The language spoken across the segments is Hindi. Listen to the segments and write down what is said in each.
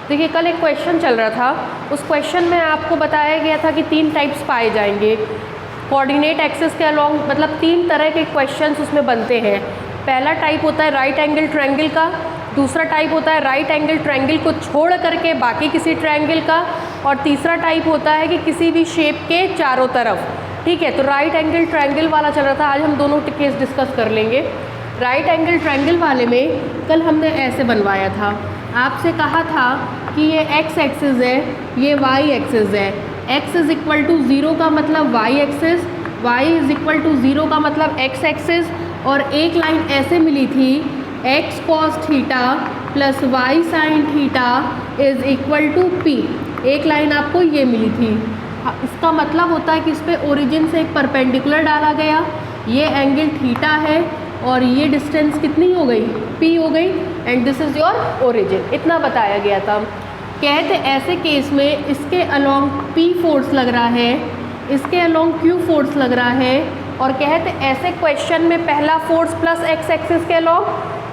देखिए कल एक क्वेश्चन चल रहा था, उस क्वेश्चन में आपको बताया गया था कि 3 टाइप्स पाए जाएंगे कोऑर्डिनेट एक्सिस के अलोंग, मतलब 3 तरह के क्वेश्चंस उसमें बनते हैं। पहला टाइप होता है राइट एंगल ट्रायंगल का, दूसरा टाइप होता है राइट एंगल ट्रायंगल को छोड़ करके बाकी किसी ट्रायंगल का, और तीसरा टाइप होता है कि किसी भी शेप के चारों तरफ। ठीक है, तो राइट एंगल ट्रायंगल वाला चल रहा था, आज हम दोनों केस डिस्कस कर लेंगे। राइट एंगल ट्रायंगल वाले में कल हमने ऐसे बनवाया था, आपसे कहा था कि ये x एक्सिस है, ये y एक्सिस है। x इज इक्वल टू 0 का मतलब y axis, y is equal to 0 का मतलब x एक्सिस, और एक लाइन ऐसे मिली थी x cos theta plus y sin theta is equal to p। एक लाइन आपको ये मिली थी, इसका मतलब होता है कि इस पर ओरिजिन से एक परपेंडिकुलर डाला गया, ये एंगल थीटा है और ये डिस्टेंस कितनी हो गई, p हो गई, and this is your origin. इतना बताया गया था। कहते ऐसे केस में इसके अलोंग p फोर्स लग रहा है, इसके अलोंग q फोर्स लग रहा है, और कहते ऐसे क्वेश्चन में पहला फोर्स प्लस x एक्सिस के अलोंग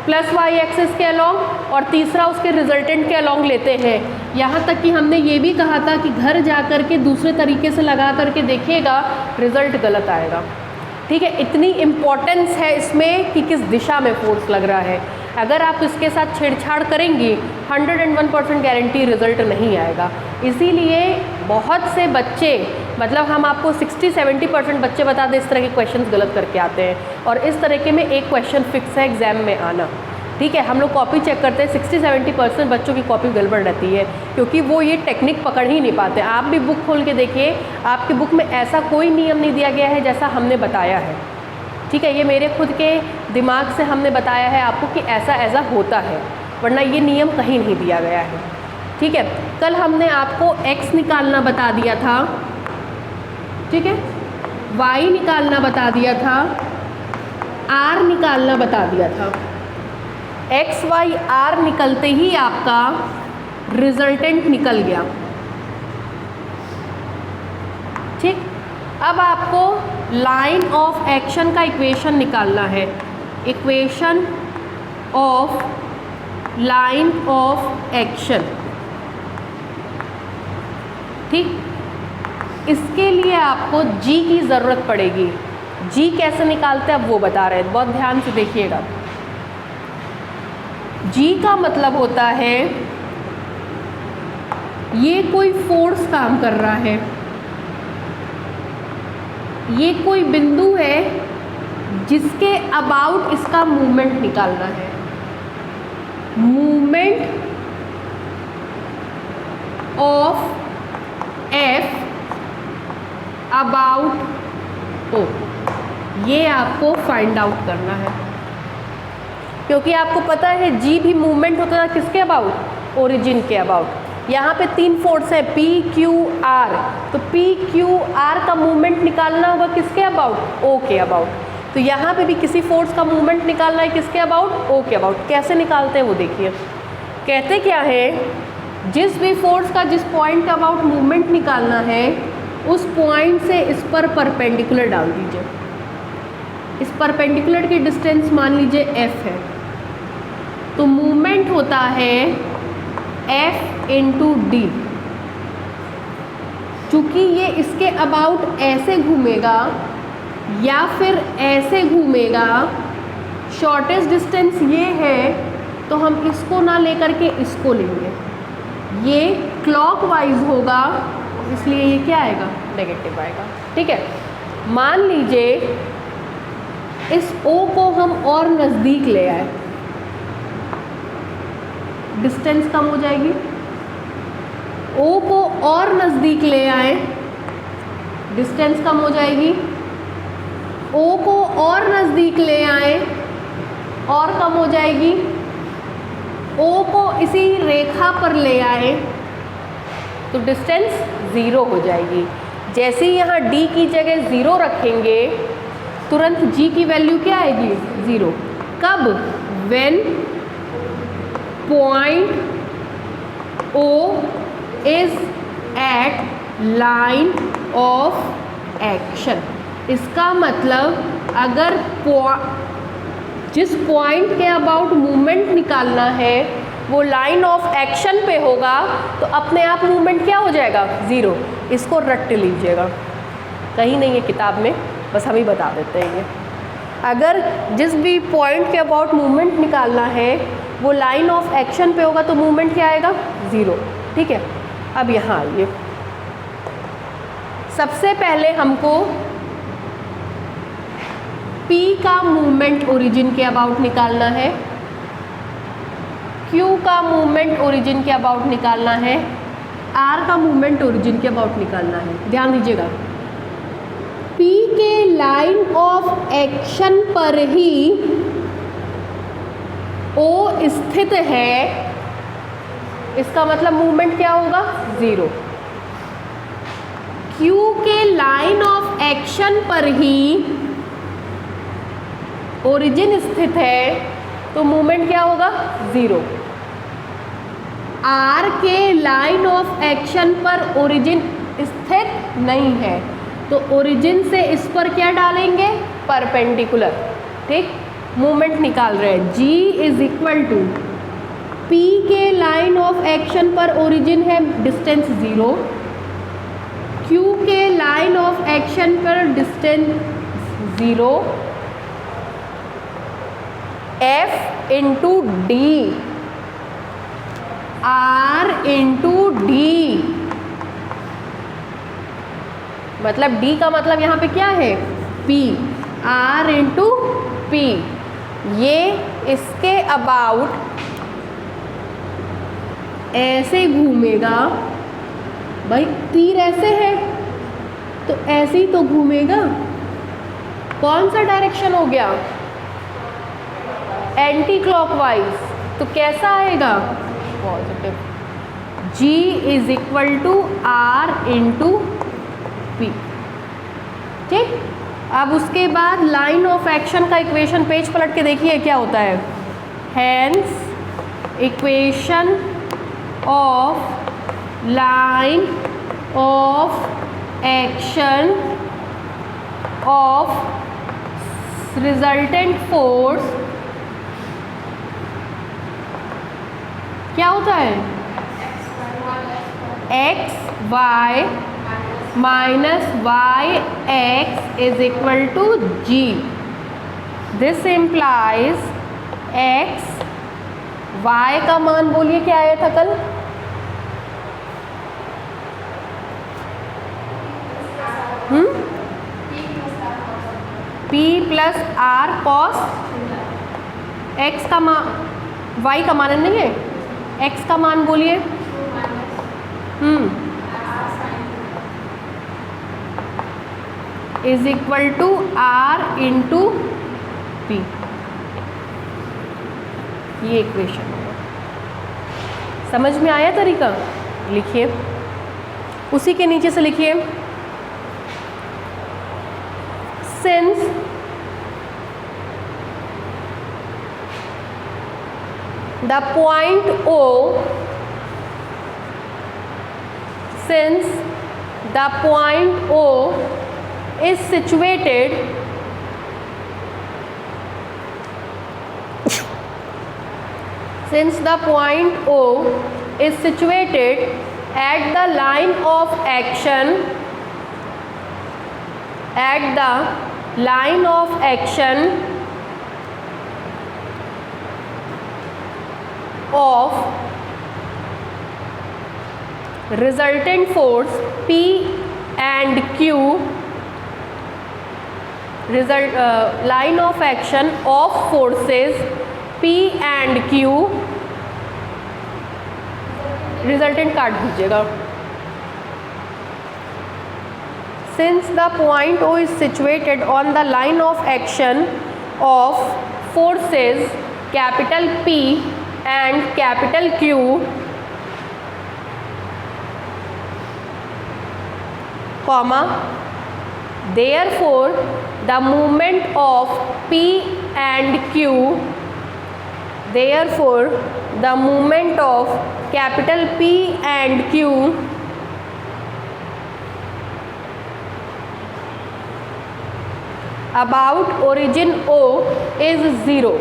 प्लस y एक्सिस के अलोंग और तीसरा उसके रिजल्टेंट के अलोंग लेते हैं। यहाँ तक कि हमने ये भी कहा था कि घर जा कर के दूसरे तरीके से लगा करके देखिएगा, रिजल्ट गलत आएगा। ठीक है, इतनी इम्पोर्टेंस है इसमें कि किस दिशा में फोर्स लग रहा है। अगर आप इसके साथ छेड़छाड़ करेंगी 101% गारंटी रिजल्ट नहीं आएगा। इसीलिए बहुत से बच्चे, मतलब हम आपको 60-70% बच्चे बता दें इस तरह के क्वेश्चंस गलत करके आते हैं, और इस तरीके में एक क्वेश्चन फिक्स है एग्जाम में आना। ठीक है, हम लोग कॉपी चेक करते हैं, 60-70% बच्चों की कॉपी गड़बड़ रहती है क्योंकि वो ये टेक्निक पकड़ ही नहीं पाते। आप भी बुक खोल के देखिए, आपकी बुक में ऐसा कोई नियम नहीं दिया गया है जैसा हमने बताया है। ठीक है, ये मेरे खुद के दिमाग से हमने बताया है आपको कि ऐसा ऐसा होता है, वरना ये नियम कहीं नहीं दिया गया है। ठीक है, कल हमने आपको x निकालना बता दिया था, ठीक है, y निकालना बता दिया था, r निकालना बता दिया था। x y r निकलते ही आपका रिजल्टेंट निकल गया। ठीक, अब आपको लाइन ऑफ एक्शन का इक्वेशन निकालना है, equation of line of action. ठीक, इसके लिए आपको g की ज़रूरत पड़ेगी। g कैसे निकालते हैं अब वो बता रहे हैं, बहुत ध्यान से देखिएगा। g का मतलब होता है ये कोई फोर्स काम कर रहा है, ये कोई बिंदु है जिसके अबाउट इसका मूवमेंट निकालना है। Movement of f about o, ये आपको फाइंड आउट करना है, क्योंकि आपको पता है g भी मूवमेंट होता है किसके अबाउट, ओरिजिन के अबाउट। यहाँ पे 3 फोर्स है P Q R, तो P Q R का मूवमेंट निकालना होगा किसके अबाउट, O के अबाउट। तो यहाँ पे भी किसी फोर्स का मूवमेंट निकालना है किसके अबाउट, O के अबाउट। कैसे निकालते हैं वो देखिए। कहते क्या है, जिस भी फोर्स का जिस पॉइंट के अबाउट मूवमेंट निकालना है उस पॉइंट से इस पर परपेंडिकुलर डाल दीजिए। इस परपेंडिकुलर की डिस्टेंस मान लीजिए f है, तो मूवमेंट होता है F इंटू डी। चूँकि ये इसके अबाउट ऐसे घूमेगा या फिर ऐसे घूमेगा, शॉर्टेस्ट डिस्टेंस ये है तो हम इसको ना लेकर के इसको लेंगे, ये क्लॉकवाइज होगा, इसलिए ये क्या आएगा, नेगेटिव आएगा। ठीक है, मान लीजिए इस O को हम और नज़दीक ले आए, डिस्टेंस कम हो जाएगी। O को और नज़दीक ले आए, डिस्टेंस कम हो जाएगी। O को और नज़दीक ले आए और कम हो जाएगी। O को इसी रेखा पर ले आए तो डिस्टेंस 0 हो जाएगी। जैसे ही यहाँ D की जगह 0 रखेंगे तुरंत G की वैल्यू क्या आएगी, 0। कब, when point O is at line of action. इसका मतलब अगर जिस पॉइंट के अबाउट मूवमेंट निकालना है वो लाइन ऑफ एक्शन पे होगा तो अपने आप मूवमेंट क्या हो जाएगा, ज़ीरो। इसको रट लीजिएगा, कहीं नहीं है किताब में, बस हम ही बता देते हैं ये। अगर जिस भी पॉइंट के अबाउट मूवमेंट निकालना है वो लाइन ऑफ एक्शन पे होगा तो मूवमेंट क्या आएगा, ज़ीरो। ठीक है, अब यहाँ आइए, सबसे पहले हमको P का मूवमेंट ओरिजिन के अबाउट निकालना है, Q का मूवमेंट ओरिजिन के अबाउट निकालना है, R का मूवमेंट ओरिजिन के अबाउट निकालना है। ध्यान दीजिएगा, P के लाइन ऑफ एक्शन पर ही O स्थित है, इसका मतलब मूवमेंट क्या होगा, ज़ीरो। Q के लाइन ऑफ एक्शन पर ही ओरिजिन स्थित है तो मूवमेंट क्या होगा, ज़ीरो। R के लाइन ऑफ एक्शन पर ओरिजिन स्थित नहीं है तो ओरिजिन से इस पर क्या डालेंगे, परपेंडिकुलर। ठीक, मूवमेंट निकाल रहे हैं। G is equal to P के लाइन ऑफ एक्शन पर ओरिजिन है, डिस्टेंस ज़ीरो, Q के लाइन ऑफ एक्शन पर distance zero, F into D, R into D, मतलब D का मतलब यहाँ पे क्या है, P, R इंटू P। ये इसके अबाउट ऐसे घूमेगा, भाई तीर ऐसे है तो ऐसे ही तो घूमेगा। कौन सा डायरेक्शन हो गया, एंटी क्लॉकवाइज, तो कैसा आएगा, positive. G is equal to R into P। ठीक, अब उसके बाद लाइन ऑफ एक्शन का इक्वेशन पेज पलट के देखिए क्या होता है। Hence equation of line of action of resultant force क्या होता है, x y minus y x is equal to g. This implies x y का मान बोलिए क्या आया था कल, P plus R cos X का मान, वाई का मान नहीं है, एक्स का मान बोलिए, is equal to R into P. ये इक्वेशन समझ में आया तरीका, लिखिए, उसी के नीचे से लिखिए, since the point O, since the point O is situated since the point O is situated at the line of action, at the line of action of resultant force P and Q, line of action of forces P and Q, resultant काट दीजिएगा। Since the point O is situated on the line of action of forces capital P and capital Q, comma, therefore the movement of P and Q, therefore the movement of capital P and Q about origin O is 0.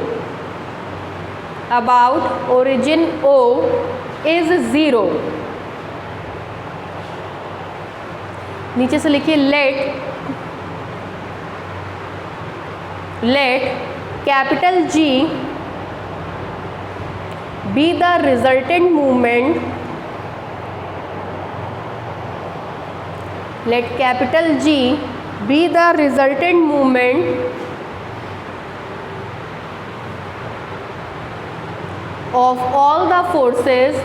about origin O is 0. नीचे से लिखिए let capital G be the resultant movement. Let capital G be the resultant movement of all the forces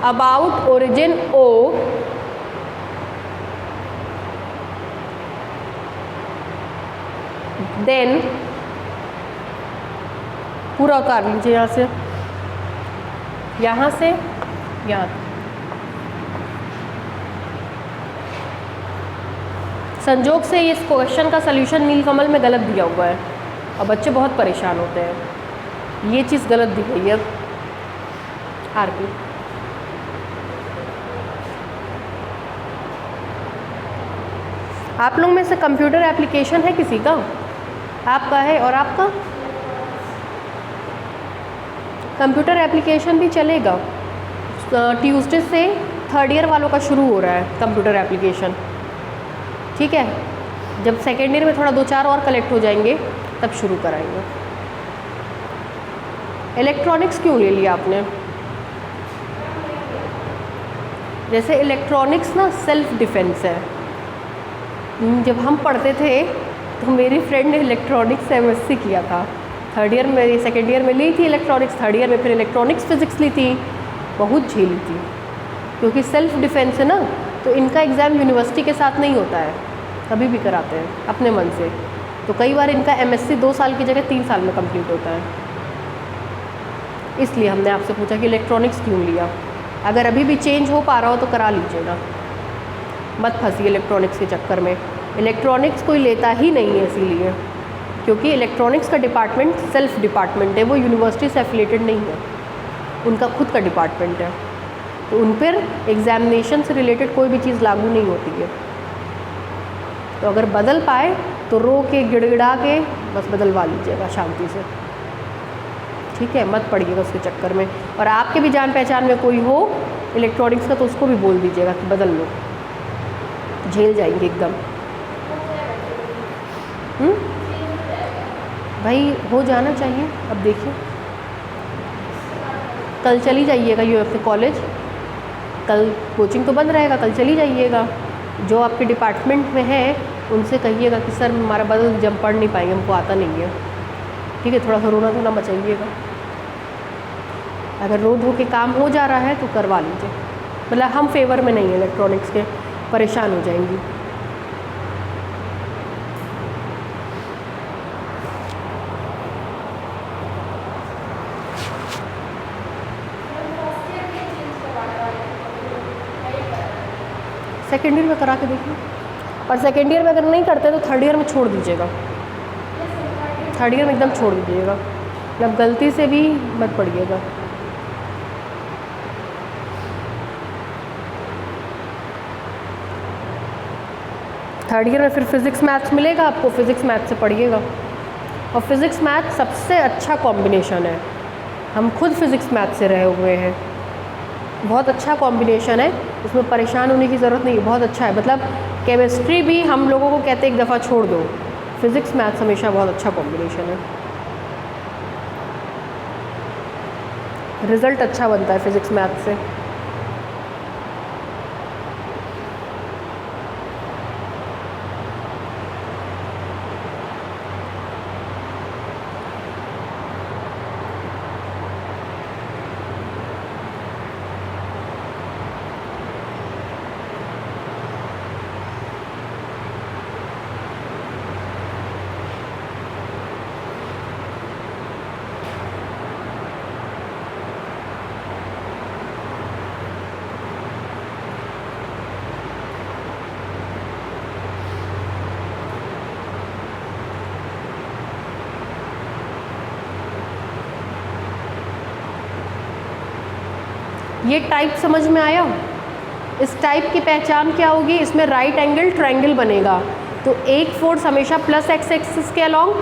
about origin O then पूरा उतार लीजिए यहाँ से यहाँ संजोग से इस क्वेश्चन का सलूशन नीलकमल में गलत दिया हुआ है और बच्चे बहुत परेशान होते हैं, ये चीज़ गलत दी गई है। आरपी आप लोग में से कंप्यूटर एप्लीकेशन है किसी का? आपका है और आपका? कंप्यूटर एप्लीकेशन भी चलेगा। ट्यूसडे से थर्ड ईयर वालों का शुरू हो रहा है कंप्यूटर एप्लीकेशन, ठीक है। जब सेकेंड ईयर में थोड़ा 2-4 और कलेक्ट हो जाएंगे तब शुरू कराएंगे। इलेक्ट्रॉनिक्स क्यों ले लिया आपने? जैसे इलेक्ट्रॉनिक्स ना सेल्फ डिफेंस है। जब हम पढ़ते थे तो मेरी फ्रेंड ने इलेक्ट्रॉनिक्स एमएससी किया था, थर्ड ईयर में, सेकेंड ईयर में ली थी इलेक्ट्रॉनिक्स, थर्ड ईयर में फिर इलेक्ट्रॉनिक्स फिजिक्स ली थी, बहुत झेली थी। क्योंकि सेल्फ डिफेंस है ना, तो इनका एग्ज़ाम यूनिवर्सिटी के साथ नहीं होता है, कभी भी कराते हैं अपने मन से। तो कई बार इनका एमएससी 2 साल की जगह 3 साल में कंप्लीट होता है। इसलिए हमने आपसे पूछा कि इलेक्ट्रॉनिक्स क्यों लिया। अगर अभी भी चेंज हो पा रहा हो तो करा लीजिएगा, मत फंसिए इलेक्ट्रॉनिक्स के चक्कर में। इलेक्ट्रॉनिक्स कोई लेता ही नहीं है इसीलिए, क्योंकि इलेक्ट्रॉनिक्स का डिपार्टमेंट सेल्फ डिपार्टमेंट है, वो यूनिवर्सिटी से एफिलेटेड नहीं है, उनका खुद का डिपार्टमेंट है। तो उन पर एग्जामिनेशन से रिलेटेड कोई भी चीज़ लागू नहीं होती है। तो अगर बदल पाए तो रो के गिड़गिड़ा के बस बदलवा लीजिएगा शांति से, ठीक है। मत पड़िएगा उसके चक्कर में। और आपके भी जान पहचान में कोई हो इलेक्ट्रॉनिक्स का तो उसको भी बोल दीजिएगा कि बदल लो, झेल जाएंगे एकदम। भाई हो जाना चाहिए। अब देखिए कल चली जाइएगा यूएफए कॉलेज, कल कोचिंग तो बंद रहेगा, कल चली जाइएगा। जो आपके डिपार्टमेंट में है उनसे कहिएगा कि सर हमारा बदल जब पढ़ नहीं पाएंगे, हमको आता नहीं है, ठीक है। थोड़ा सा रोना धोना मचाइएगा। अगर रो धो के काम हो जा रहा है तो करवा लीजिए, मतलब हम फेवर में नहीं है इलेक्ट्रॉनिक्स के, परेशान हो जाएंगी। सेकेंड ईयर में करा के देखिए, और सेकेंड ईयर में अगर नहीं करते तो थर्ड ईयर में छोड़ दीजिएगा, थर्ड ईयर में एकदम छोड़ दीजिएगा, मतलब गलती से भी मत पढ़िएगा। थर्ड ईयर में फिर फिज़िक्स मैथ्स मिलेगा आपको, फिज़िक्स मैथ्स से पढ़िएगा। और फिज़िक्स मैथ्स सबसे अच्छा कॉम्बिनेशन है, हम खुद फिज़िक्स मैथ्स से रहे हुए हैं, बहुत अच्छा कॉम्बिनेशन है, उसमें परेशान होने की ज़रूरत नहीं है, बहुत अच्छा है। मतलब केमिस्ट्री भी हम लोगों को कहते हैं एक दफ़ा छोड़ दो, फिज़िक्स मैथ्स हमेशा बहुत अच्छा कॉम्बिनेशन है, रिज़ल्ट अच्छा बनता है फिज़िक्स मैथ्स से। ये टाइप समझ में आया? इस टाइप की पहचान क्या होगी, इसमें राइट एंगल ट्रायंगल बनेगा। तो एक फोर्स हमेशा प्लस एक्स एक्सिस के अलॉन्ग,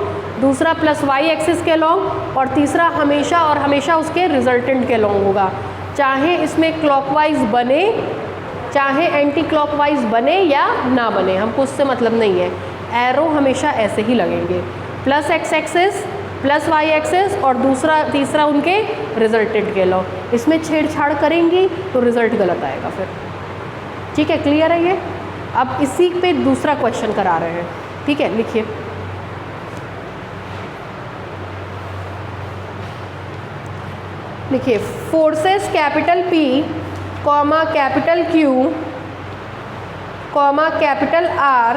दूसरा प्लस वाई एक्सिस के अलॉन्ग, और तीसरा हमेशा और हमेशा उसके रिजल्टेंट के अलॉन्ग होगा। चाहे इसमें क्लॉकवाइज बने, चाहे एंटी क्लॉकवाइज बने या ना बने, हमको उससे मतलब नहीं है। एरो हमेशा ऐसे ही लगेंगे, plus X axis plus Y axis और तीसरा उनके रिजल्टेंट के अलॉन्ग। इसमें छेड़छाड़ करेंगी तो रिजल्ट गलत आएगा फिर। ठीक है, क्लियर है ये। अब इसी पे दूसरा क्वेश्चन करा रहे हैं। ठीक है, लिखिए। लिखिए forces capital P comma capital Q comma capital R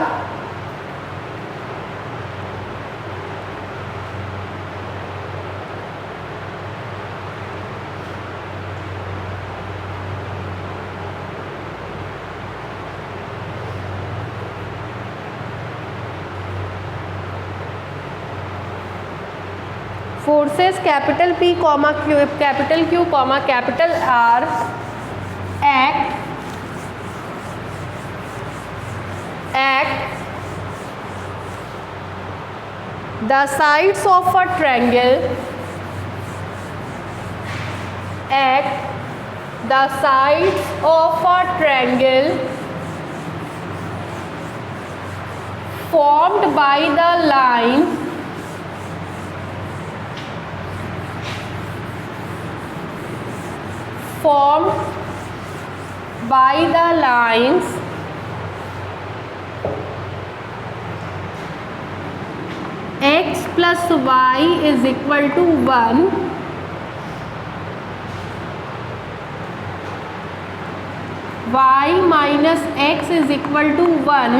forces capital P comma capital Q comma capital R act the sides of a triangle act the sides of a triangle formed by the line formed by the lines x plus y is equal to 1 y minus x is equal to 1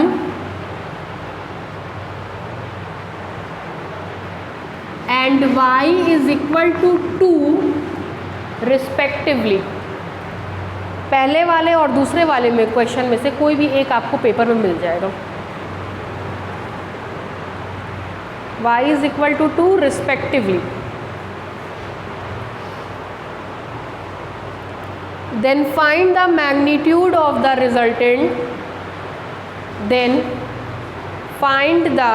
and y is equal to 2 respectively. पहले वाले और दूसरे वाले में क्वेश्चन में से कोई भी एक आपको पेपर में मिल जाएगा। y is equal to 2 respectively. Then find the magnitude of the resultant. Then find the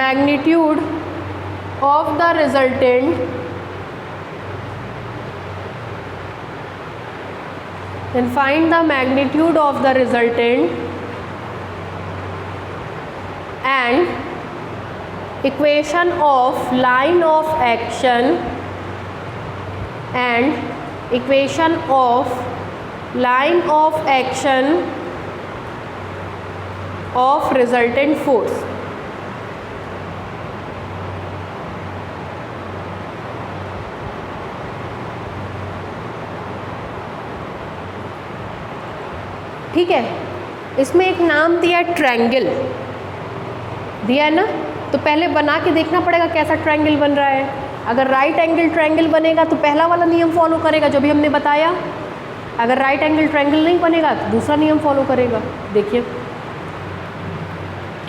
magnitude of the resultant. Then find the magnitude of the resultant and equation of line of action and equation of line of action of resultant force. ठीक है, इसमें एक नाम दिया ट्रायंगल दिया है ना, तो पहले बना के देखना पड़ेगा कैसा ट्रायंगल बन रहा है। अगर राइट एंगल ट्रायंगल बनेगा तो पहला वाला नियम फॉलो करेगा जो भी हमने बताया। अगर राइट एंगल ट्रायंगल नहीं बनेगा तो दूसरा नियम फॉलो करेगा। देखिए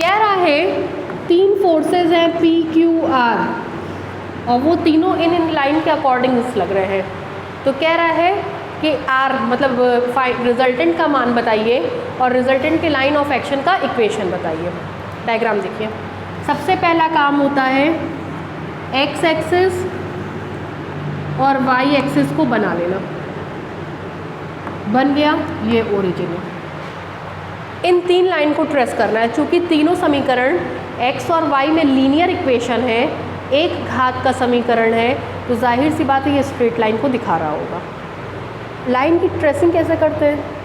कह रहा है 3 फोर्सेस हैं P Q R और वो तीनों इन लाइन के अकॉर्डिंग लग रहे हैं। तो कह रहा है कि R मतलब रिजल्टेंट का मान बताइए और रिजल्टेंट के लाइन ऑफ एक्शन का इक्वेशन बताइए। डायग्राम देखिए। सबसे पहला काम होता है x एक्सिस और y एक्सिस को बना लेना। बन गया, ये ओरिजिन है। इन 3 लाइन को ट्रेस करना है। चूँकि तीनों समीकरण x और y में लीनियर इक्वेशन है, एक घात का समीकरण है, तो जाहिर सी बात है ये स्ट्रेट लाइन को दिखा रहा होगा। लाइन की ट्रेसिंग कैसे करते हैं?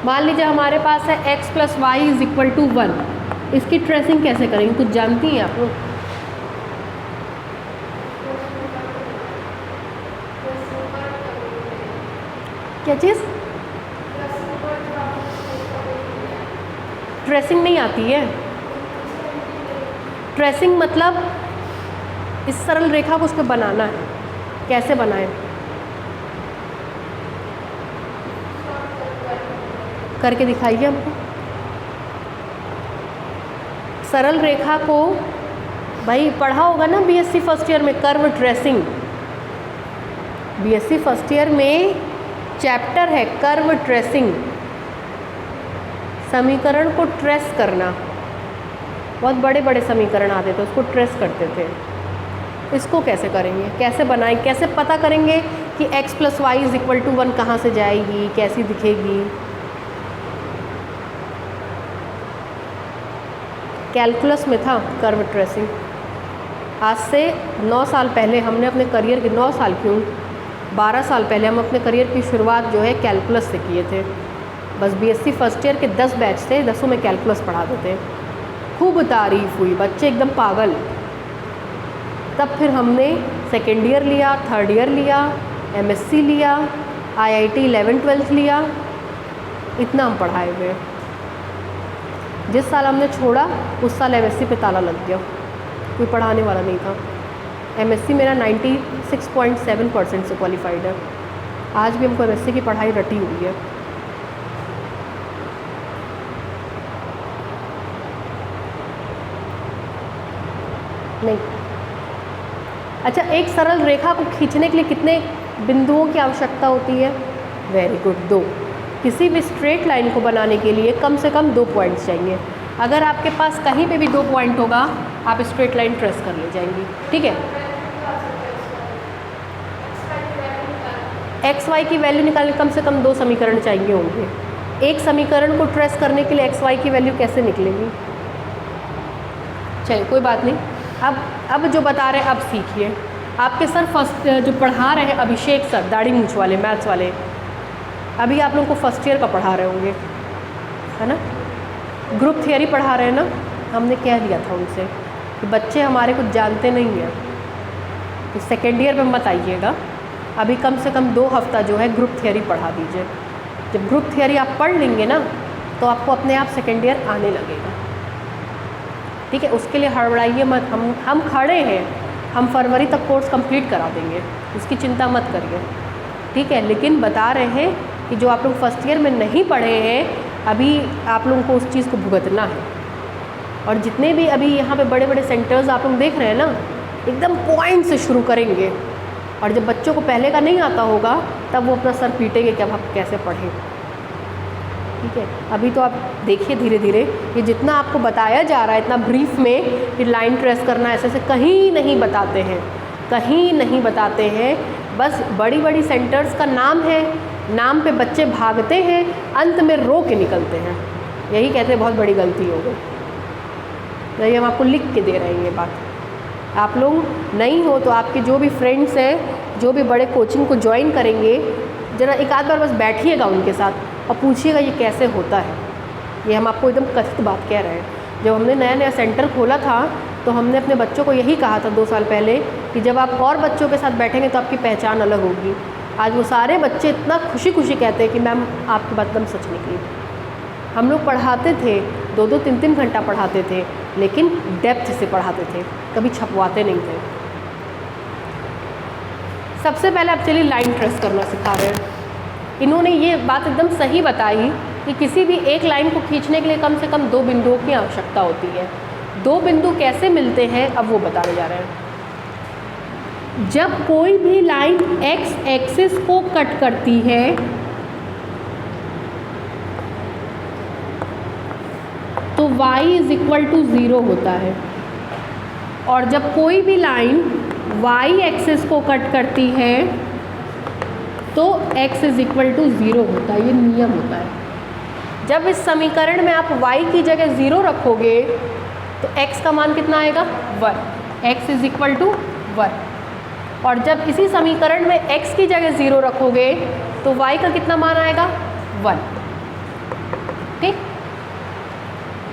मान लीजिए हमारे पास है x plus Y is equal to 1। इसकी ट्रेसिंग कैसे करेंगे, कुछ जानती हैं आप लोग? क्या चीज़? ट्रेसिंग नहीं आती है। ट्रेसिंग मतलब इस सरल रेखा को उस पर बनाना है। कैसे बनाएं? करके दिखाइए हमको। सरल रेखा को भाई पढ़ा होगा ना बीएससी फर्स्ट ईयर में, curve tracing. BSc first year में चैप्टर है कर्व ट्रेसिंग, समीकरण को ट्रेस करना। बहुत बड़े बड़े समीकरण आते थे, उसको ट्रेस करते थे। इसको कैसे करेंगे, कैसे बनाएं, कैसे पता करेंगे कि x + y = 1 कहाँ से जाएगी, कैसी दिखेगी। कैलकुलस में था कर्व ट्रेसिंग। आज से 9 साल पहले हमने अपने करियर के 9 साल क्यों 12 साल पहले हम अपने करियर की शुरुआत जो है कैलकुलस से किए थे। बस बीएससी फर्स्ट ईयर के 10 बैच थे, 10 में कैलकुलस पढ़ाते थे। खूब तारीफ हुई, बच्चे एकदम पागल। तब फिर हमने सेकेंड ईयर लिया, थर्ड ईयर लिया, एमएससी लिया, आईआईटी 11-12 लिया, इतना हम पढ़ाए हुए। जिस साल हमने छोड़ा उस साल एमएससी पे ताला लग गया, कोई पढ़ाने वाला नहीं था। एमएससी मेरा 96.7% से क्वालिफाइड है। आज भी हमको एमएससी की पढ़ाई रटी हुई है। नहीं, अच्छा, एक सरल रेखा को खींचने के लिए कितने बिंदुओं की आवश्यकता होती है? Very good, 2। किसी भी स्ट्रेट लाइन को बनाने के लिए कम से कम 2 पॉइंट्स चाहिए। अगर आपके पास कहीं पे भी 2 पॉइंट होगा, आप स्ट्रेट लाइन ट्रेस कर ले जाएंगी। ठीक है, एक्स वाई की वैल्यू निकालने कम से कम 2 समीकरण चाहिए होंगे। एक समीकरण को ट्रेस करने के लिए एक्स वाई की वैल्यू कैसे निकलेगी? चलिए कोई बात नहीं, अब जो बता रहे हैं अब सीखिए। आपके सर फर्स्ट जो पढ़ा रहे हैं अभिषेक सर, दाढ़ी मूंछ वाले, मैथ्स वाले, अभी आप लोगों को फर्स्ट ईयर का पढ़ा रहे होंगे, है ना। ग्रुप थियरी पढ़ा रहे हैं ना। हमने कह दिया था उनसे कि बच्चे हमारे कुछ जानते नहीं हैं, तो सेकेंड ईयर में मत आइएगा, अभी कम से कम 2 हफ्ता जो है ग्रुप थियरी पढ़ा दीजिए। जब ग्रुप थियरी आप पढ़ लेंगे ना, तो आपको अपने आप सेकेंड ईयर आने लगेगा। ठीक है, उसके लिए हड़बड़ाइए मत। हम खड़े हैं, हम फरवरी तक कोर्स कंप्लीट करा देंगे, उसकी चिंता मत करिए। ठीक है, लेकिन बता रहे हैं कि जो आप लोग फर्स्ट ईयर में नहीं पढ़े हैं, अभी आप लोगों को उस चीज़ को भुगतना है। और जितने भी अभी यहाँ पे बड़े बड़े सेंटर्स आप लोग देख रहे हैं ना, एकदम पॉइंट से शुरू करेंगे, और जब बच्चों को पहले का नहीं आता होगा तब वो अपना सर पीटेंगे कि अब आप कैसे पढ़ें। ठीक है, अभी तो आप देखिए धीरे धीरे ये जितना आपको बताया जा रहा है, इतना ब्रीफ में कि लाइन ट्रेस करना ऐसे ऐसे कहीं नहीं बताते हैं, कहीं नहीं बताते हैं। बस बड़ी बड़ी सेंटर्स का नाम है, नाम पे बच्चे भागते हैं, अंत में रो के निकलते हैं। यही कहते हैं बहुत बड़ी गलती हो गई। यही हम आपको लिख के दे रहे हैं ये बात। आप लोग नहीं हो तो आपके जो भी फ्रेंड्स हैं, जो भी बड़े कोचिंग को ज्वाइन करेंगे, ज़रा एक आध बार बस बैठिएगा उनके साथ और पूछिएगा ये कैसे होता है। ये हम आपको एकदम कथित बात कह रहे हैं। जब हमने नया नया सेंटर खोला था तो हमने अपने बच्चों को यही कहा था 2 साल पहले कि जब आप और बच्चों के साथ बैठेंगे तो आपकी पहचान अलग होगी। आज वो सारे बच्चे इतना खुशी खुशी कहते हैं कि मैम आपकी बात एकदम सच निकली। हम लोग पढ़ाते थे, 2-2, 3-3 घंटा पढ़ाते थे, लेकिन डेप्थ से पढ़ाते थे, कभी छपवाते नहीं थे। सबसे पहले आप चलिए लाइन ट्रेस करना सिखा रहे हैं। इन्होंने ये बात एकदम सही बताई कि किसी भी एक लाइन को खींचने के लिए कम से कम 2 बिंदुओं की आवश्यकता होती है। 2 बिंदु कैसे मिलते हैं अब वो बताने जा रहे हैं। जब कोई भी लाइन एक्स एक्सिस को कट करती है तो y = 0 होता है, और जब कोई भी लाइन y एक्सिस को कट करती है तो x = 0 होता है। ये नियम होता है। जब इस समीकरण में आप y की जगह 0 रखोगे तो x का मान कितना आएगा? 1। x = 1। और जब इसी समीकरण में x की जगह 0 रखोगे तो y का कितना मान आएगा? 1। ठीक,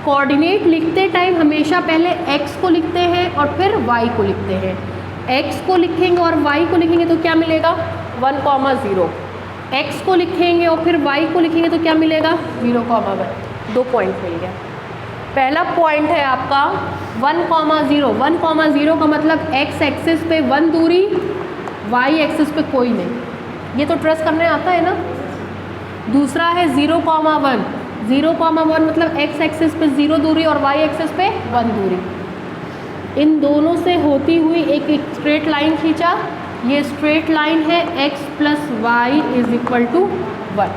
कोऑर्डिनेट लिखते टाइम हमेशा पहले x को लिखते हैं और फिर y को लिखते हैं। x को लिखेंगे और y को लिखेंगे तो क्या मिलेगा? 1, 0। x को लिखेंगे और फिर y को लिखेंगे तो क्या मिलेगा? 0, 1। 2 पॉइंट मिल गया। पहला पॉइंट है आपका 1, 0। 1, 0 का मतलब x एक्सिस पे 1 दूरी, y एक्सिस पे कोई नहीं। ये तो ट्रेस करने आता है ना। दूसरा है 0, 1। 0, 1 मतलब x एक्सिस पे 0 दूरी और y एक्सिस पे 1 दूरी। इन दोनों से होती हुई एक स्ट्रेट लाइन खींचा, ये स्ट्रेट लाइन है x plus Y is equal to 1।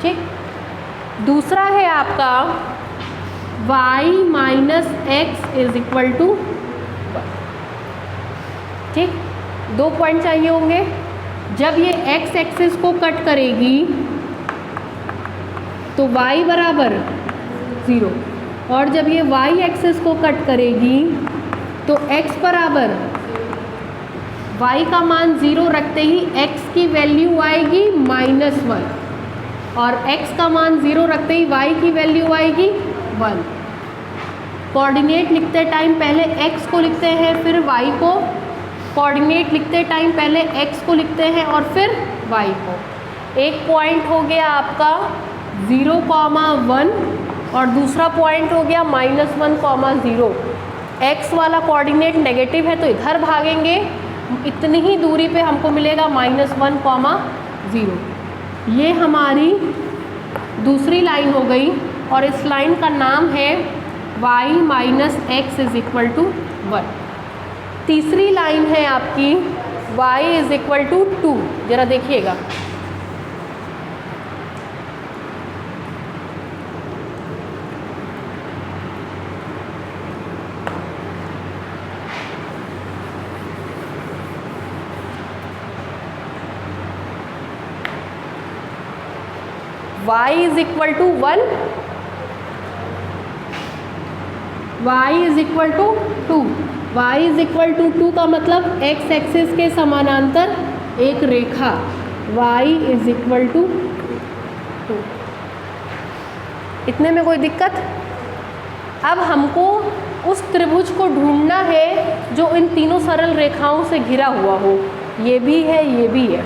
ठीक, दूसरा है आपका y minus X is equal to 1। ठीक, 2 पॉइंट चाहिए होंगे। जब ये x एक्सिस को कट करेगी तो y बराबर 0, और जब ये y एक्सिस को कट करेगी तो x बराबर y का मान 0 रखते ही x की वैल्यू आएगी -1, और x का मान 0 रखते ही y की वैल्यू आएगी 1। कोऑर्डिनेट लिखते टाइम पहले x को लिखते हैं फिर y को, कोऑर्डिनेट लिखते टाइम पहले x को लिखते हैं और फिर y को। एक पॉइंट हो गया आपका 0,1 और दूसरा पॉइंट हो गया -1,0। x वाला कोऑर्डिनेट नेगेटिव है तो इधर भागेंगे, इतनी ही दूरी पे हमको मिलेगा -1,0। ये हमारी दूसरी लाइन हो गई, और इस लाइन का नाम है y minus X is equal to 1। तीसरी लाइन है आपकी y इज इक्वल टू 2। जरा देखिएगा, y is equal to 1, y is equal to 2। y is equal to 2 का मतलब x एक्सिस के समानांतर एक रेखा y इज इक्वल टू 2। इतने में कोई दिक्कत? अब हमको उस त्रिभुज को ढूंढना है जो इन तीनों सरल रेखाओं से घिरा हुआ हो। ये भी है, ये भी है।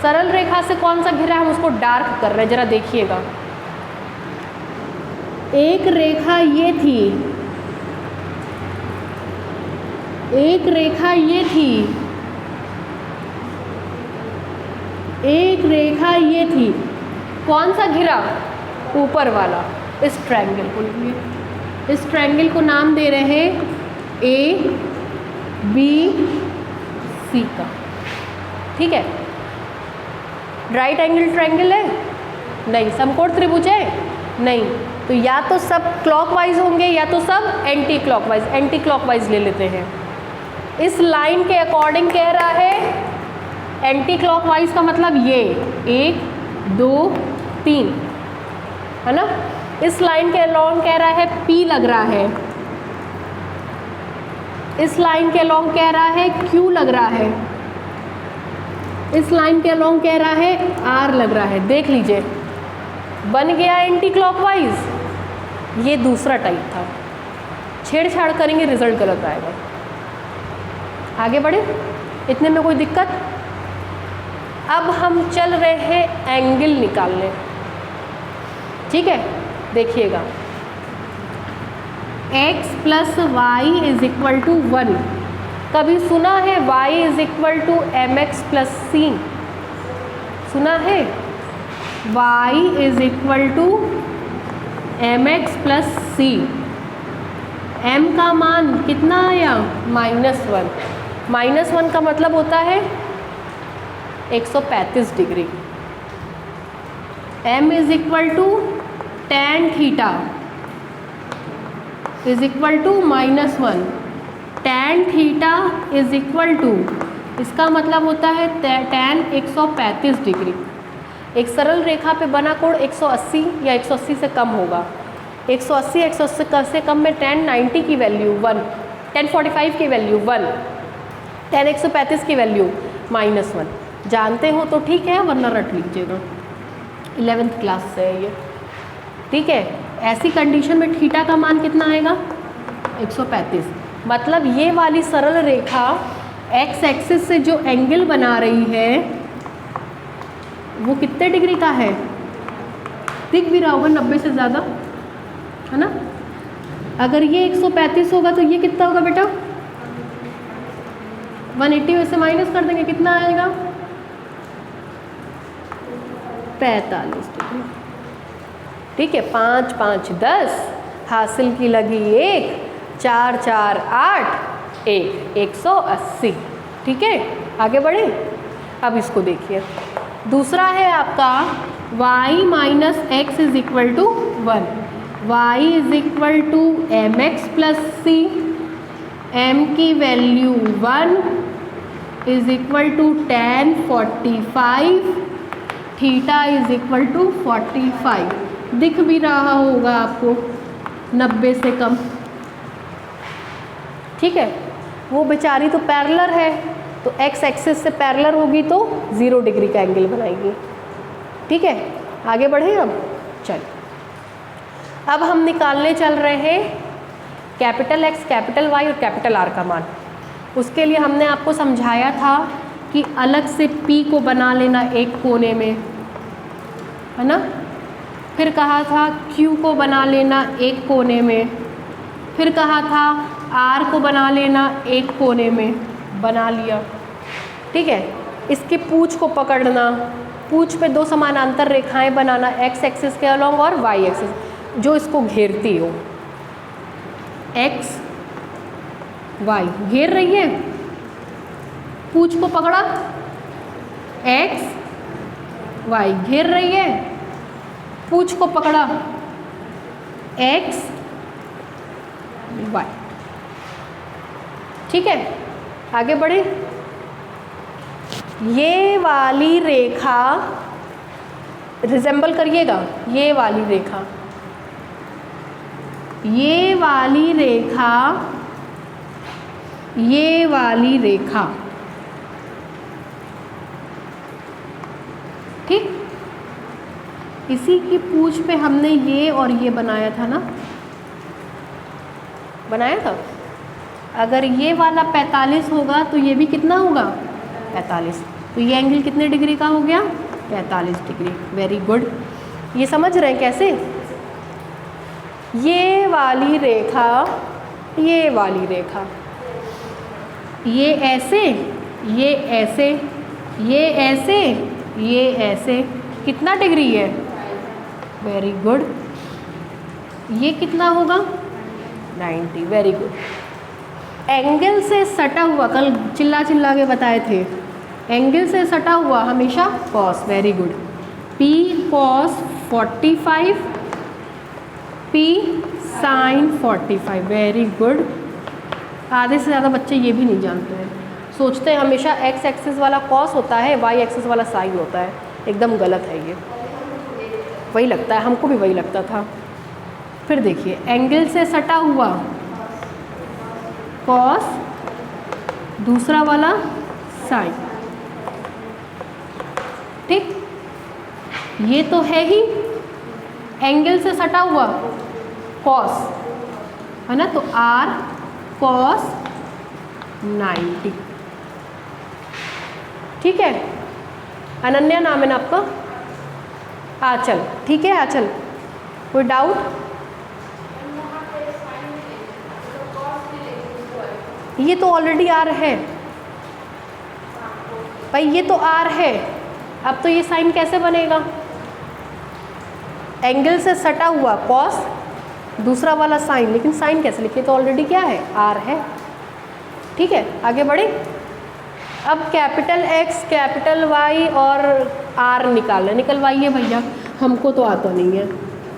सरल रेखा से कौन सा घिरा है, हम उसको डार्क कर रहे हैं, जरा देखिएगा। एक रेखा ये थी, एक रेखा ये थी, एक रेखा ये थी। कौन सा घिरा? ऊपर वाला। इस ट्रायंगल को लिए, इस ट्रायंगल को नाम दे रहे हैं ए बी सी का। ठीक है, राइट एंगल ट्रायंगल है? नहीं। समकोण त्रिभुज है? नहीं। तो या तो सब क्लॉकवाइज होंगे या तो सब एंटी क्लॉकवाइज। एंटी क्लॉकवाइज ले लेते हैं। इस लाइन के अकॉर्डिंग कह रहा है एंटी क्लॉकवाइज का मतलब ये 1 2 3 है ना। इस लाइन के अलॉन्ग कह रहा है P लग रहा है, इस लाइन के अलॉन्ग कह रहा है Q लग रहा है, इस लाइन के अलॉन्ग कह रहा है R लग रहा है। देख लीजिए, बन गया एंटी क्लॉकवाइज। ये दूसरा टाइप था। छेड़छाड़ करेंगे रिजल्ट गलत आएगा। आगे बढ़े, इतने में कोई दिक्कत? अब हम चल रहे हैं एंगल निकालने। ठीक है, देखिएगा, x plus Y is equal to 1। कभी सुना है y is equal to mx plus C? सुना है? y is equal to mx plus C. m का मान कितना आया? -1। -1 का मतलब होता है 135 degree. m is equal to tan theta is equal to -1। tan theta is equal to, इसका मतलब होता है tan 135 डिग्री। एक सरल रेखा पे बना कोण 180 या 180 से कम होगा। 180 से कम में tan 90 की वैल्यू 1, tan 45 की वैल्यू 1, tan 135 की वैल्यू -1। जानते हो तो ठीक है, वरना रट लीजिएगा, 11th क्लास से है ये। ठीक है, ऐसी कंडीशन में थीटा का मान कितना आएगा? 135। मतलब ये वाली सरल रेखा x एक्सिस से जो एंगल बना रही है वो कितने डिग्री का है? दिख भी रहा होगा 90 से ज़्यादा, है ना। अगर ये 135 होगा तो ये कितना होगा बेटा? 180 में से माइनस कर देंगे, कितना आएगा? 45 डिग्री। ठीक है, 5 5 10, हासिल की लगी 1, 4 4 8, 1, 180। ठीक है। आगे बढ़े। अब इसको देखिए, दूसरा है आपका y minus X is equal to 1, y is equal to M X plus C, m की value 1 is equal to tan 45, theta is equal to 45। दिख भी रहा होगा आपको 90 से कम, ठीक है। वो बेचारी तो पैरेलल है, तो x एक्सिस से पैरेलल होगी तो 0 डिग्री का एंगल बनाएगी, ठीक है। आगे बढ़े अब, चलिए अब हम निकालने चल रहे हैं कैपिटल X, कैपिटल Y और कैपिटल R का मान। उसके लिए हमने आपको समझाया था कि अलग से P को बना लेना एक कोने में, है ना। फिर कहा था Q को बना लेना एक कोने में, फिर कहा था R को बना लेना एक कोने में, बना लिया, ठीक है। इसकी पूंछ को पकड़ना, पूंछ पे दो समानांतर रेखाएं बनाना x एक्सिस के अलोंग और y एक्सिस जो इसको घेरती हो, x y घेर रही है, पूंछ को पकड़ा x y घेर रही है, पूंछ को पकड़ा x y, ठीक है। आगे बढ़े। ये वाली रेखा रिजेंबल करिएगा, ये वाली रेखा, ये वाली रेखा, ये वाली रेखा, ठीक। इसी की पूंछ पे हमने ये और ये बनाया था ना, बनाया था। अगर ये वाला 45 होगा तो ये भी कितना होगा 45, तो ये एंगल कितने डिग्री का हो गया 45 डिग्री। Very good. ये समझ रहे हैं कैसे, ये वाली रेखा, ये वाली रेखा, ये ऐसे, ये ऐसे, ये ऐसे, ये ऐसे, कितना डिग्री है, वेरी गुड। ये कितना होगा 90, वेरी गुड। एंगल से सटा हुआ, कल चिल्ला चिल्ला के बताए थे, एंगल से सटा हुआ हमेशा cos, very good. P cos 45, P sin 45, very good. आधे से ज़्यादा बच्चे ये भी नहीं जानते हैं, सोचते हैं हमेशा x एक्सिस वाला कॉस होता है, y एक्सिस वाला साइन होता है, एकदम गलत है ये। वही लगता है, हमको भी वही लगता था। फिर देखिए, एंगल से सटा हुआ कॉस, दूसरा वाला साइन, ठीक। ये तो है ही एंगल से सटा हुआ कॉस, है ना, तो R cos 90, ठीक है। अनन्या नाम है ना आपका, आंचल, ठीक है आंचल, कोई डाउट। ये तो ऑलरेडी R है भाई, ये तो R है। अब तो ये साइन कैसे बनेगा, एंगल से सटा हुआ कॉस, दूसरा वाला साइन, लेकिन साइन कैसे लिखे, तो ऑलरेडी क्या है R है, ठीक है। आगे बढ़े। अब कैपिटल X, कैपिटल Y और R निकालना, निकलवाइए भैया, हमको तो आता नहीं है।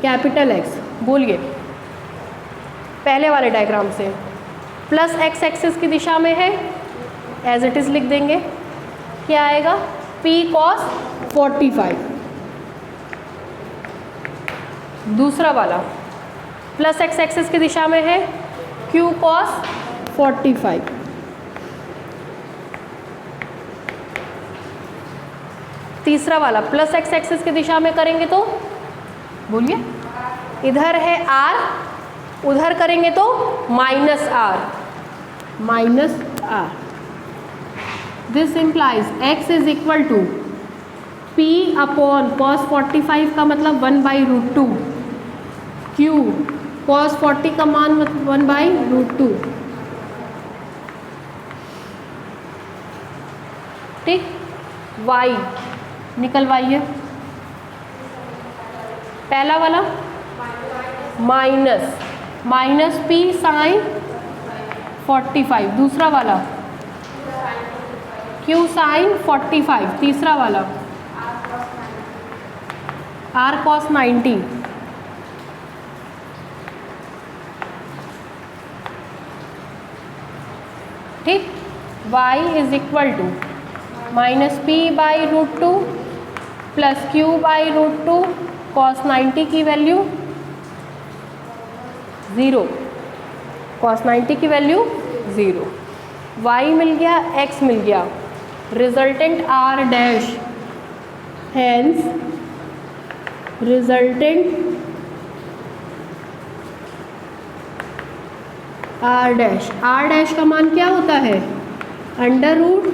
कैपिटल X बोलिए, पहले वाले डायग्राम से, प्लस x एक्सिस की दिशा में है, एज इट इज़ लिख देंगे, क्या आएगा P cos 45। दूसरा वाला प्लस x एक्सिस की दिशा में है, Q cos 45। तीसरा वाला प्लस x एक्सिस की दिशा में करेंगे तो बोलिए, इधर है R, उधर करेंगे तो minus R, minus R। This implies x is equal to P upon cos 45 का मतलब 1/√2, Q cos 40 का मान 1/√2, ठीक। y निकलवाइए, पहला वाला माइनस P sin 45, दूसरा वाला क्यू साइन 45, तीसरा वाला आर कॉस 90, ठीक। y is equal to minus P by root two plus Q by root two, cos 90 की वैल्यू 0, कॉस 90 की वैल्यू 0, y मिल गया, x मिल गया, resultant r dash, hence resultant r dash, r dash का मान क्या होता है, अंडर रूट,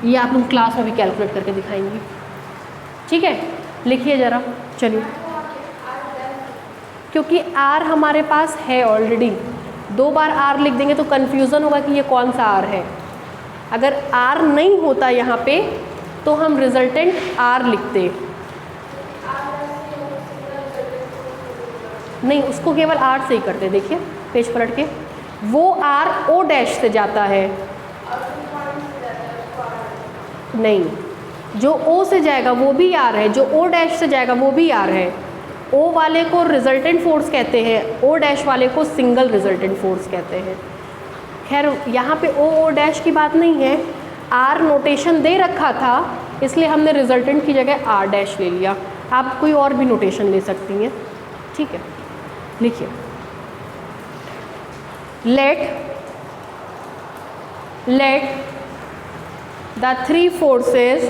ये आप लोग क्लास में भी कैलकुलेट करके दिखाएंगे, ठीक है। लिखिए ज़रा, चलिए, क्योंकि r हमारे पास है ऑलरेडी, 2 बार r लिख देंगे तो कन्फ्यूज़न होगा कि ये कौन सा r है। अगर r नहीं होता यहाँ पे तो हम रिजल्टेंट r लिखते, नहीं उसको केवल r से ही करते। देखिए पेज पलट के, वो r o डैश से जाता है, नहीं, जो o से जाएगा वो भी r है, जो o डैश से जाएगा वो भी r है। o वाले को रिजल्टेंट फोर्स कहते हैं, o डैश वाले को सिंगल रिजल्टेंट फोर्स कहते हैं। खैर यहाँ पे o डैश की बात नहीं है, r नोटेशन दे रखा था इसलिए हमने रिजल्टेंट की जगह r डैश ले लिया। आप कोई और भी नोटेशन ले सकती हैं, ठीक है। लिखिए, let the three forces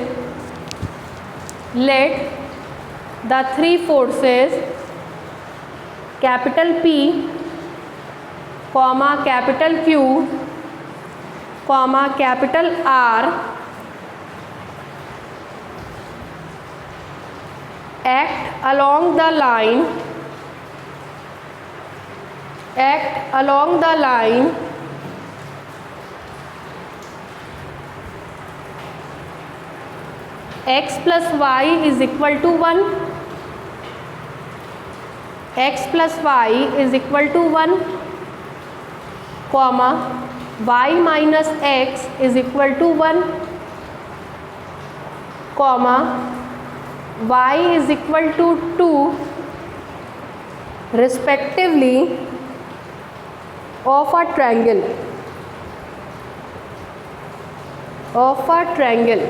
capital P, capital Q, capital R act along the line x plus y is equal to 1, x plus y is equal to 1, comma y minus x is equal to 1, comma y is equal to 2 respectively of a triangle,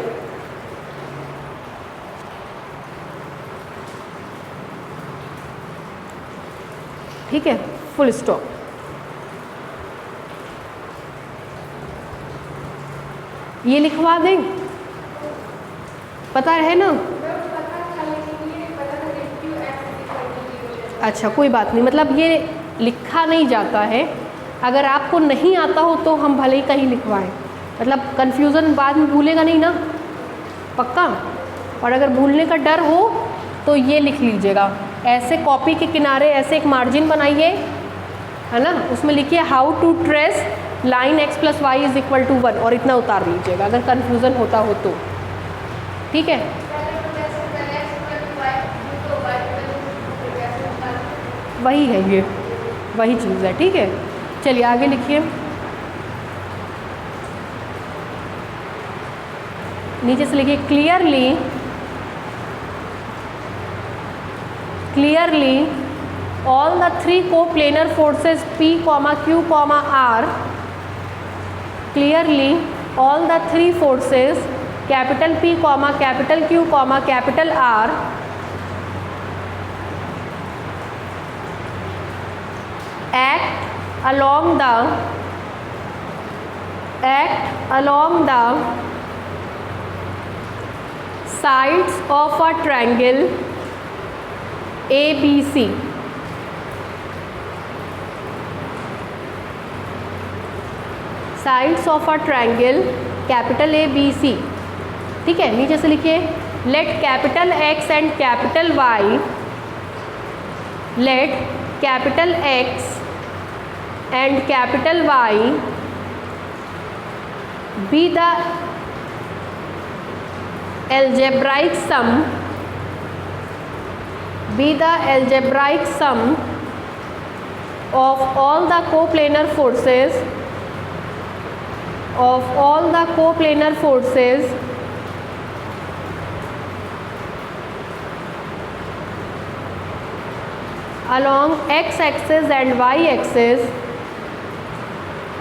ठीक है, फुल स्टॉप। ये लिखवा दें, पता है ना? अच्छा कोई बात नहीं, मतलब ये लिखा नहीं जाता है, अगर आपको नहीं आता हो तो हम भले ही कहीं लिखवाएं, मतलब कन्फ्यूज़न बाद में भूलेगा नहीं ना, पक्का। और अगर भूलने का डर हो तो ये लिख लीजिएगा, ऐसे कॉपी के किनारे ऐसे एक मार्जिन बनाइए, है ना, उसमें लिखिए how to trace line x plus Y is equal to 1 और इतना उतार लीजिएगा अगर कन्फ्यूज़न होता हो तो, ठीक है। वही है, ये वही चीज़ है, ठीक है। चलिए आगे लिखिए, नीचे से लिखिए clearly all the three coplanar forces P, Q, R, clearly all the three forces capital P, capital Q, capital R act along the sides of a triangle ABC, sides of a triangle capital ABC, ठीक है। नीचे से लिखिए let capital X and capital Y, let capital X and capital Y be the algebraic sum of all the coplanar forces of all the coplanar forces along x-axis and y-axis,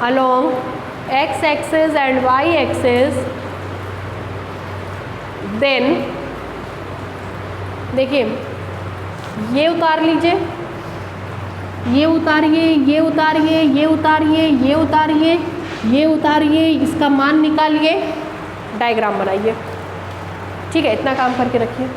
along x-axis and y-axis, then देखिए ये उतार लीजिए, ये उतारिए, ये उतारिए, ये उतारिए, ये उतारिए, ये उतारिए, इसका मान निकालिए, डायग्राम बनाइए। ठीक है, इतना काम करके रखिए।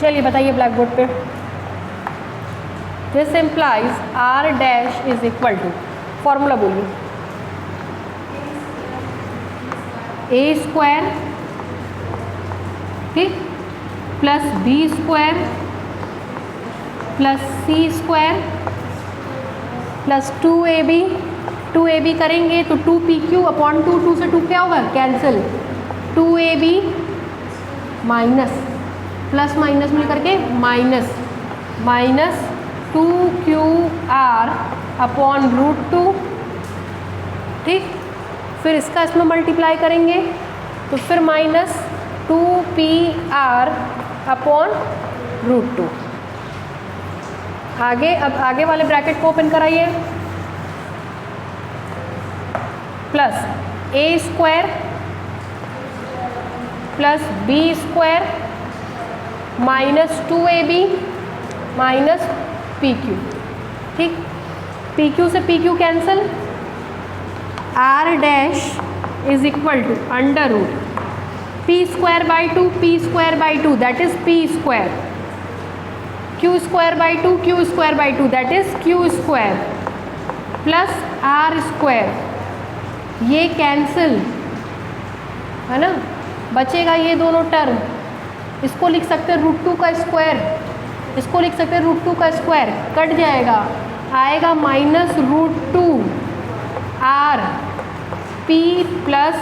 चलिए बताइए ब्लैक बोर्ड पे। This implies R dash is equal to, formula बोलिए, ए स्क्वायर, ठीक, plus B square plus C square plus 2ab, 2ab करेंगे तो 2pq अपॉन 2 से 2 क्या होगा, cancel, 2ab minus plus minus मिल करके माइनस माइनस 2qr अपॉन √2, ठीक, फिर इसका इसमें मल्टीप्लाई करेंगे तो फिर माइनस 2pr अपॉन √2। आगे, अब आगे वाले ब्रैकेट को ओपन कराइए, plus A square plus B square minus 2ab minus pq, ठीक, pq से pq cancel, r dash is equal to under root p square by 2 that is p square, q square by 2 that is q square plus r square, ये कैंसिल है ना, बचेगा ये दोनों टर्म, इसको लिख सकते हैं √2 का स्क्वायर, इसको लिख सकते हैं √2 का स्क्वायर, कट जाएगा, आएगा minus √2 r p plus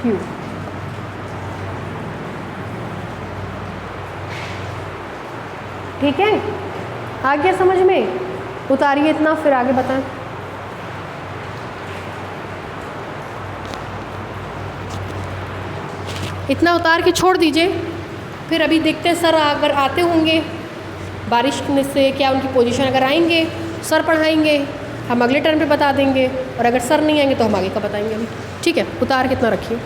q। ठीक है, आ गया समझ में? उतारिए इतना, फिर आगे बताएं। इतना उतार के छोड़ दीजिए, फिर अभी देखते हैं सर अगर आते होंगे बारिश से, क्या उनकी पोजीशन अगर आएंगे सर पढ़ाएंगे, हम अगले टर्म पे बता देंगे, और अगर सर नहीं आएंगे तो हम आगे का बताएंगे अभी। ठीक है, उतार के इतना रखिए।